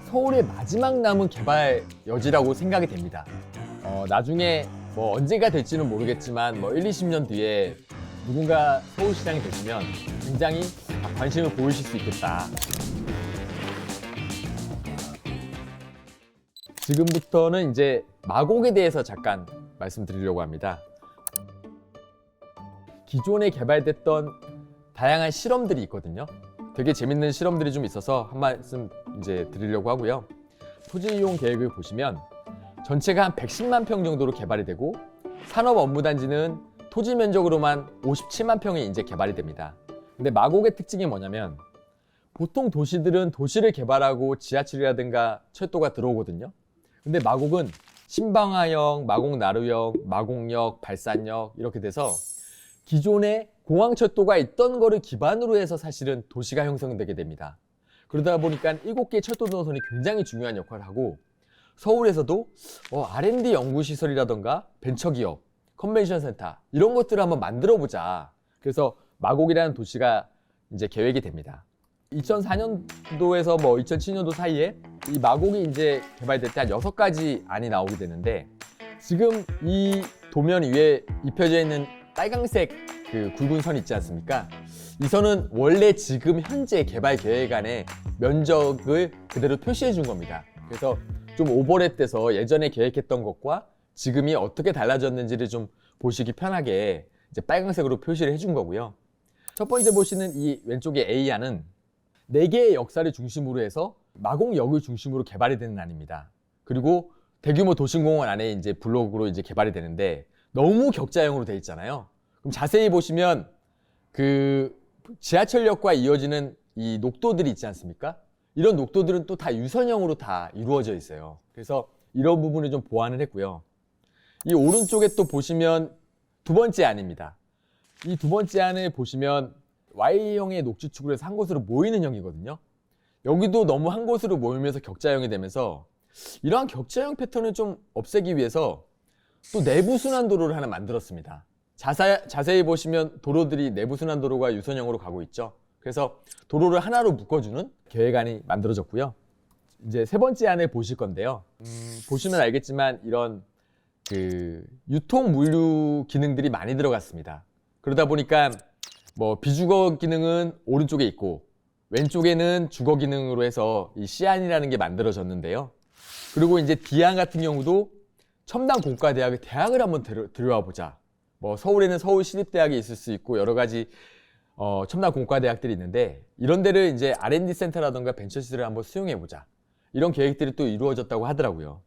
서울의 마지막 남은 개발 여지라고 생각이 됩니다. 나중에 뭐 언제가 될지는 모르겠지만 뭐 1, 20년 뒤에 누군가 서울시장이 되시면 굉장히 관심을 보이실 수 있겠다. 지금부터는 이제 마곡에 대해서 잠깐 말씀드리려고 합니다. 기존에 개발됐던 다양한 실험들이 있거든요. 되게 재밌는 실험들이 좀 있어서 한 말씀 이제 드리려고 하고요. 토지 이용 계획을 보시면 전체가 한 110만 평 정도로 개발이 되고 산업 업무 단지는 토지 면적으로만 57만 평이 이제 개발이 됩니다. 근데 마곡의 특징이 뭐냐면 보통 도시들은 도시를 개발하고 지하철이라든가 철도가 들어오거든요. 근데 마곡은 신방화역, 마곡나루역, 마곡역, 발산역 이렇게 돼서 기존에 공항철도가 있던 거를 기반으로 해서 사실은 도시가 형성되게 됩니다. 그러다 보니까 7개의 철도 노선이 굉장히 중요한 역할을 하고 서울에서도 R&D 연구시설이라던가 벤처기업, 컨벤션 센터 이런 것들을 한번 만들어 보자. 그래서 마곡이라는 도시가 이제 계획이 됩니다. 2004년도에서 뭐 2007년도 사이에 이 마곡이 이제 개발될 때 한 6가지 안이 나오게 되는데 지금 이 도면 위에 입혀져 있는 빨강색 그 굵은 선 있지 않습니까? 이 선은 원래 지금 현재 개발 계획안의 면적을 그대로 표시해 준 겁니다. 그래서 좀 오버랩돼서 예전에 계획했던 것과 지금이 어떻게 달라졌는지를 좀 보시기 편하게 이제 빨강색으로 표시를 해준 거고요. 첫 번째 보시는 이 왼쪽의 A안은 4개의 역사를 중심으로 해서 마곡역을 중심으로 개발이 되는 안입니다. 그리고 대규모 도심공원 안에 이제 블록으로 이제 개발이 되는데 너무 격자형으로 돼 있잖아요. 그럼 자세히 보시면 그 지하철역과 이어지는 이 녹도들이 있지 않습니까? 이런 녹도들은 또 다 유선형으로 다 이루어져 있어요. 그래서 이런 부분을 좀 보완을 했고요. 이 오른쪽에 또 보시면 두 번째 안입니다. 이 두 번째 안을 보시면 Y형의 녹지축으로 해서 한 곳으로 모이는 형이거든요. 여기도 너무 한 곳으로 모이면서 격자형이 되면서 이러한 격자형 패턴을 좀 없애기 위해서 또 내부순환도로를 하나 만들었습니다. 자세히 보시면 도로들이 내부순환도로가 유선형으로 가고 있죠. 그래서 도로를 하나로 묶어주는 계획안이 만들어졌고요. 이제 세 번째 안을 보실 건데요. 보시면 알겠지만 이런 그 유통 물류 기능들이 많이 들어갔습니다. 그러다 보니까 뭐 비주거 기능은 오른쪽에 있고 왼쪽에는 주거 기능으로 해서 이 C안이라는 게 만들어졌는데요. 그리고 이제 D안 같은 경우도 첨단 공과대학의 대학을 한번 들여와 보자. 뭐 서울에는 서울시립대학이 있을 수 있고 여러 가지 첨단 공과대학들이 있는데 이런 데를 이제 R&D 센터라던가 벤처시설을 한번 수용해 보자. 이런 계획들이 또 이루어졌다고 하더라고요.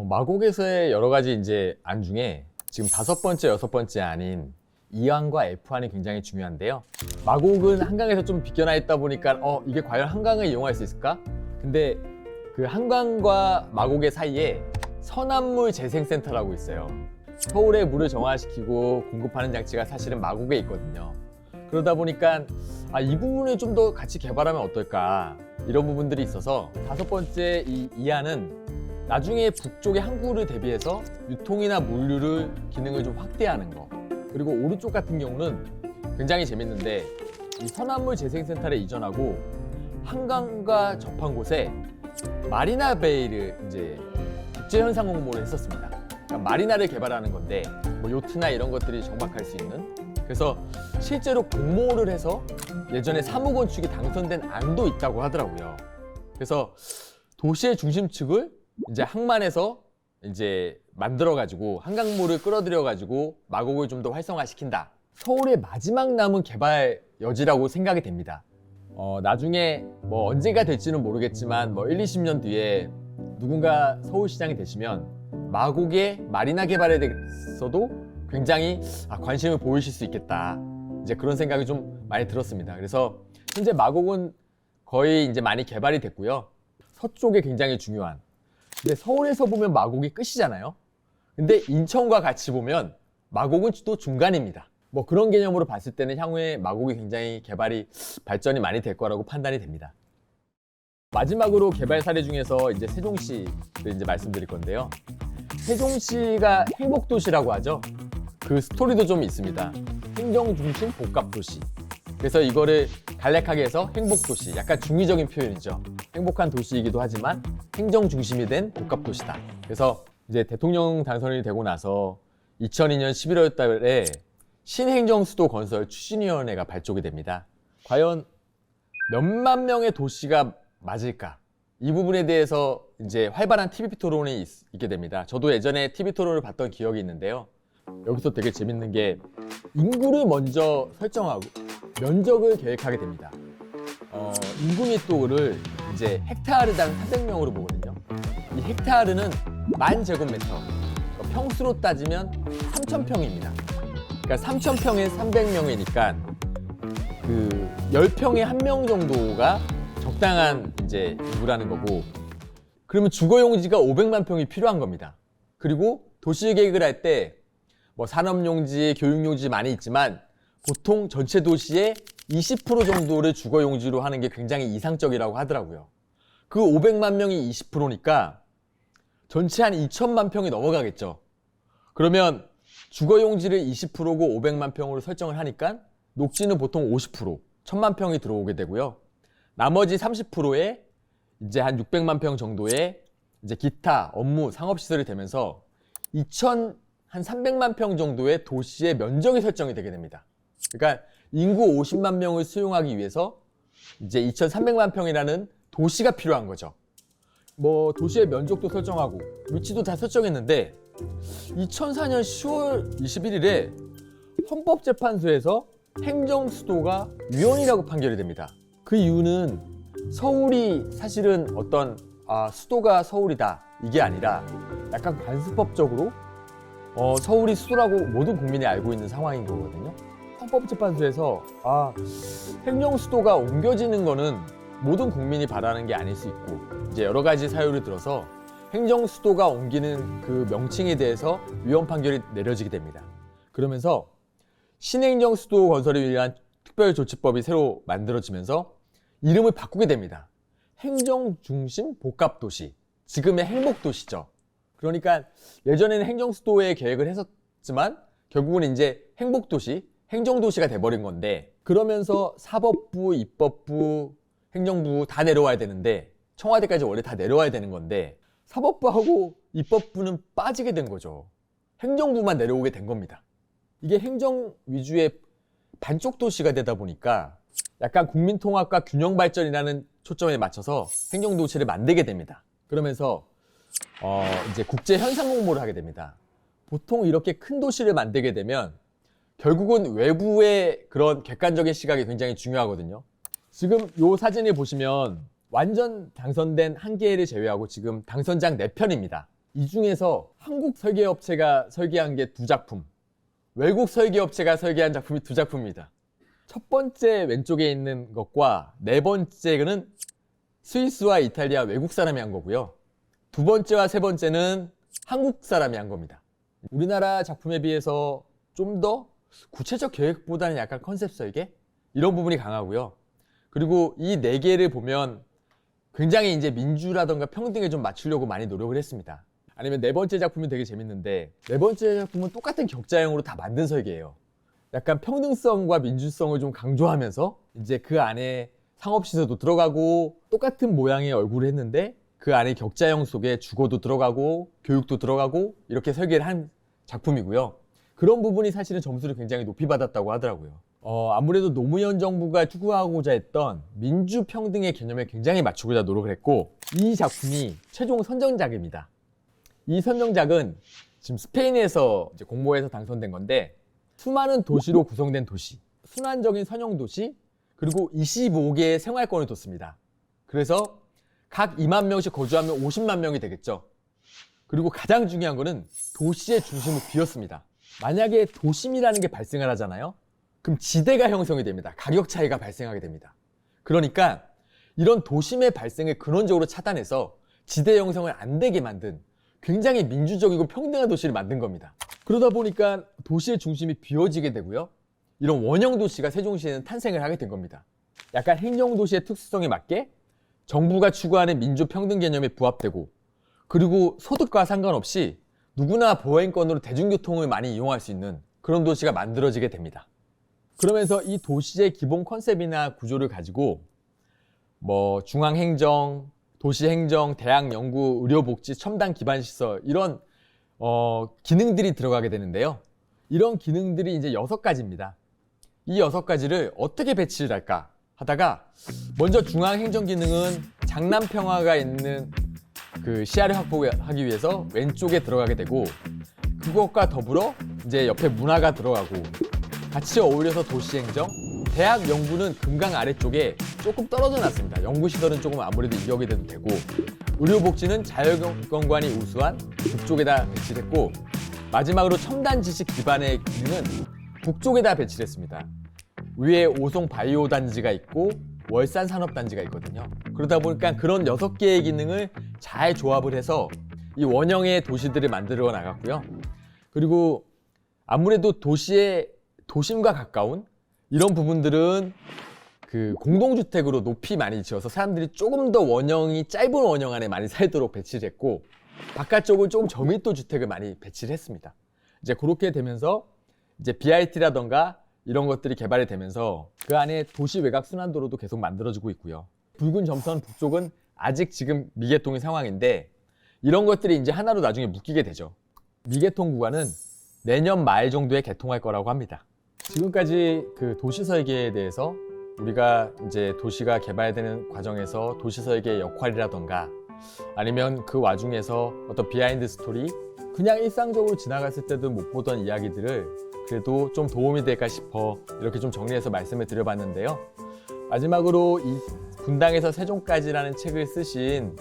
마곡에서의 여러 가지 이제 안 중에 지금 5번째, 6번째 안인 E안과 F안이 굉장히 중요한데요. 마곡은 한강에서 좀 비껴나 있다 보니까 이게 과연 한강을 이용할 수 있을까? 근데 그 한강과 마곡의 사이에 서남물 재생센터라고 있어요. 서울에 물을 정화시키고 공급하는 장치가 사실은 마곡에 있거든요. 그러다 보니까 이 부분을 좀 더 같이 개발하면 어떨까 이런 부분들이 있어서 5번째 이 E안은 나중에 북쪽의 항구를 대비해서 유통이나 물류를 기능을 좀 확대하는 거. 그리고 오른쪽 같은 경우는 굉장히 재밌는데 이 서남물 재생센터를 이전하고 한강과 접한 곳에 마리나 베이를 이제 국제현상 홍보를 했었습니다. 그러니까 마리나를 개발하는 건데 뭐 요트나 이런 것들이 정박할 수 있는. 그래서 실제로 공모를 해서 예전에 사무건축이 당선된 안도 있다고 하더라고요. 그래서 도시의 중심축을 이제 항만에서 이제 만들어가지고 한강물을 끌어들여가지고 마곡을 좀 더 활성화시킨다. 서울의 마지막 남은 개발 여지라고 생각이 됩니다. 나중에 뭐 언제가 될지는 모르겠지만 뭐 1, 20년 뒤에 누군가 서울시장이 되시면 마곡의 마리나 개발에 대해서도 굉장히 관심을 보이실 수 있겠다. 이제 그런 생각이 좀 많이 들었습니다. 그래서 현재 마곡은 거의 이제 많이 개발이 됐고요. 서쪽에 굉장히 중요한. 근데 서울에서 보면 마곡이 끝이잖아요. 근데 인천과 같이 보면 마곡은 또 중간입니다. 뭐 그런 개념으로 봤을 때는 향후에 마곡이 굉장히 개발이 발전이 많이 될 거라고 판단이 됩니다. 마지막으로 개발 사례 중에서 이제 세종시를 이제 말씀드릴 건데요. 세종시가 행복도시라고 하죠. 그 스토리도 좀 있습니다. 행정중심 복합도시. 그래서 이거를 간략하게 해서 행복도시, 약간 중의적인 표현이죠. 행복한 도시이기도 하지만 행정 중심이 된 복합도시다. 그래서 이제 대통령 당선이 되고 나서 2002년 11월 달에 신행정수도 건설 추진위원회가 발족이 됩니다. 과연 몇만 명의 도시가 맞을까? 이 부분에 대해서 이제 활발한 TV 토론이 있게 됩니다. 저도 예전에 TV 토론을 봤던 기억이 있는데요. 여기서 되게 재밌는 게 인구를 먼저 설정하고 면적을 계획하게 됩니다. 인구密도를 이제 헥타르당 300명으로 보거든요. 이 헥타르는 10,000제곱미터, 평수로 따지면 3,000평입니다. 그러니까 3,000평에 300명이니까 그 10평에 1명 정도가 적당한 이제 인구라는 거고, 그러면 주거용지가 500만 평이 필요한 겁니다. 그리고 도시 계획을 할 때 뭐 산업용지, 교육용지 많이 있지만 보통 전체 도시의 20% 정도를 주거용지로 하는 게 굉장히 이상적이라고 하더라고요. 그 500만 명이 20%니까 전체 한 2천만 평이 넘어가겠죠. 그러면 주거용지를 20%고 500만 평으로 설정을 하니까 녹지는 보통 50%, 1000만 평이 들어오게 되고요. 나머지 30%에 이제 한 600만 평 정도의 이제 기타, 업무, 상업시설이 되면서 한 300만 평 정도의 도시의 면적이 설정이 되게 됩니다. 그러니까 인구 50만 명을 수용하기 위해서 이제 2,300만 평이라는 도시가 필요한 거죠. 뭐 도시의 면적도 설정하고 위치도 다 설정했는데 2004년 10월 21일에 헌법재판소에서 행정수도가 위헌이라고 판결이 됩니다. 그 이유는 서울이 사실은 어떤 수도가 서울이다 이게 아니라 약간 관습법적으로 서울이 수도라고 모든 국민이 알고 있는 상황인 거거든요. 헌법재판소에서 행정수도가 옮겨지는 거는 모든 국민이 바라는 게 아닐 수 있고 이제 여러 가지 사유를 들어서 행정수도가 옮기는 그 명칭에 대해서 위헌 판결이 내려지게 됩니다. 그러면서 신행정수도 건설을 위한 특별조치법이 새로 만들어지면서 이름을 바꾸게 됩니다. 행정중심 복합도시, 지금의 행복도시죠. 그러니까 예전에는 행정수도의 계획을 했었지만 결국은 이제 행복도시, 행정도시가 돼버린 건데, 그러면서 사법부, 입법부, 행정부 다 내려와야 되는데, 청와대까지 원래 다 내려와야 되는 건데 사법부하고 입법부는 빠지게 된 거죠. 행정부만 내려오게 된 겁니다. 이게 행정 위주의 반쪽 도시가 되다 보니까 약간 국민통합과 균형발전이라는 초점에 맞춰서 행정도시를 만들게 됩니다. 그러면서 이제 국제 현상 공모를 하게 됩니다. 보통 이렇게 큰 도시를 만들게 되면 결국은 외부의 그런 객관적인 시각이 굉장히 중요하거든요. 지금 이 사진을 보시면 완전 당선된 한 개를 제외하고 지금 당선작 4편입니다. 이 중에서 한국 설계업체가 설계한 게 2작품, 외국 설계업체가 설계한 작품이 2작품입니다. 첫 번째 왼쪽에 있는 것과 네 번째는 스위스와 이탈리아 외국 사람이 한 거고요. 두 번째와 세 번째는 한국 사람이 한 겁니다. 우리나라 작품에 비해서 좀 더 구체적 계획보다는 약간 컨셉 설계? 이런 부분이 강하고요. 그리고 이 네 개를 보면 굉장히 이제 민주라던가 평등에 좀 맞추려고 많이 노력을 했습니다. 아니면 네 번째 작품이 되게 재밌는데, 네 번째 작품은 똑같은 격자형으로 다 만든 설계예요. 약간 평등성과 민주성을 좀 강조하면서 이제 그 안에 상업시설도 들어가고 똑같은 모양의 얼굴을 했는데 그 안에 격자형 속에 주거도 들어가고 교육도 들어가고 이렇게 설계를 한 작품이고요. 그런 부분이 사실은 점수를 굉장히 높이 받았다고 하더라고요. 아무래도 노무현 정부가 추구하고자 했던 민주평등의 개념에 굉장히 맞추고자 노력을 했고, 이 작품이 최종 선정작입니다. 이 선정작은 지금 스페인에서 이제 공모해서 당선된 건데, 수많은 도시로 구성된 도시, 순환적인 선형도시, 그리고 25개의 생활권을 뒀습니다. 그래서 각 2만 명씩 거주하면 50만 명이 되겠죠. 그리고 가장 중요한 거는 도시의 중심을 비웠습니다. 만약에 도심이라는 게 발생을 하잖아요. 그럼 지대가 형성이 됩니다. 가격 차이가 발생하게 됩니다. 그러니까 이런 도심의 발생을 근원적으로 차단해서 지대 형성을 안 되게 만든 굉장히 민주적이고 평등한 도시를 만든 겁니다. 그러다 보니까 도시의 중심이 비워지게 되고요. 이런 원형 도시가 세종시에는 탄생을 하게 된 겁니다. 약간 행정도시의 특수성에 맞게 정부가 추구하는 민주평등 개념에 부합되고, 그리고 소득과 상관없이 누구나 보행권으로 대중교통을 많이 이용할 수 있는 그런 도시가 만들어지게 됩니다. 그러면서 이 도시의 기본 컨셉이나 구조를 가지고 뭐 중앙행정, 도시행정, 대학연구, 의료복지, 첨단 기반시설 이런 기능들이 들어가게 되는데요. 이런 기능들이 이제 6가지입니다. 이 6가지를 어떻게 배치를 할까 하다가 먼저 중앙행정 기능은 장남평화가 있는 그 시야를 확보하기 위해서 왼쪽에 들어가게 되고, 그것과 더불어 이제 옆에 문화가 들어가고 같이 어울려서 도시행정, 대학 연구는 금강 아래쪽에 조금 떨어져 놨습니다. 연구시설은 조금 아무래도 이격이 돼도 되고, 의료복지는 자율경관이 우수한 북쪽에다 배치를 했고, 마지막으로 첨단 지식 기반의 기능은 북쪽에다 배치를 했습니다. 위에 오송 바이오 단지가 있고 월산 산업 단지가 있거든요. 그러다 보니까 그런 6개의 기능을 잘 조합을 해서 이 원형의 도시들을 만들어 나갔고요. 그리고 아무래도 도심과 가까운 이런 부분들은 그 공동주택으로 높이 많이 지어서 사람들이 조금 더 원형이 짧은 원형 안에 많이 살도록 배치를 했고, 바깥쪽은 조금 저밀도 주택을 많이 배치를 했습니다. 이제 그렇게 되면서 이제 BRT라던가 이런 것들이 개발이 되면서 그 안에 도시 외곽 순환도로도 계속 만들어지고 있고요. 붉은 점선 북쪽은 아직 지금 미개통의 상황인데, 이런 것들이 이제 하나로 나중에 묶이게 되죠. 미개통 구간은 내년 말 정도에 개통할 거라고 합니다. 지금까지 그 도시 설계에 대해서 우리가 이제 도시가 개발되는 과정에서 도시 설계의 역할이라던가 아니면 그 와중에서 어떤 비하인드 스토리, 그냥 일상적으로 지나갔을 때도 못 보던 이야기들을 그래도 좀 도움이 될까 싶어 이렇게 좀 정리해서 말씀을 드려봤는데요. 마지막으로 이 분당에서 세종까지라는 책을 쓰신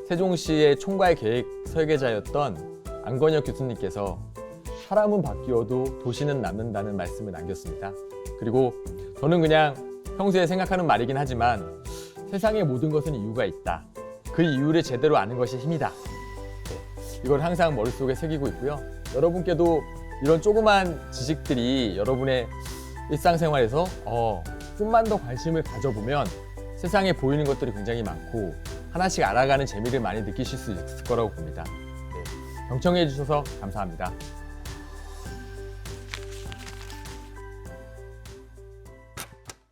세종시의 총괄 계획 설계자였던 안건혁 교수님께서 사람은 바뀌어도 도시는 남는다는 말씀을 남겼습니다. 그리고 저는 그냥 평소에 생각하는 말이긴 하지만 세상의 모든 것은 이유가 있다. 그 이유를 제대로 아는 것이 힘이다. 이걸 항상 머릿속에 새기고 있고요. 여러분께도 이런 조그만 지식들이 여러분의 일상생활에서 좀만 더 관심을 가져보면 세상에 보이는 것들이 굉장히 많고 하나씩 알아가는 재미를 많이 느끼실 수 있을 거라고 봅니다. 경청해 주셔서 감사합니다.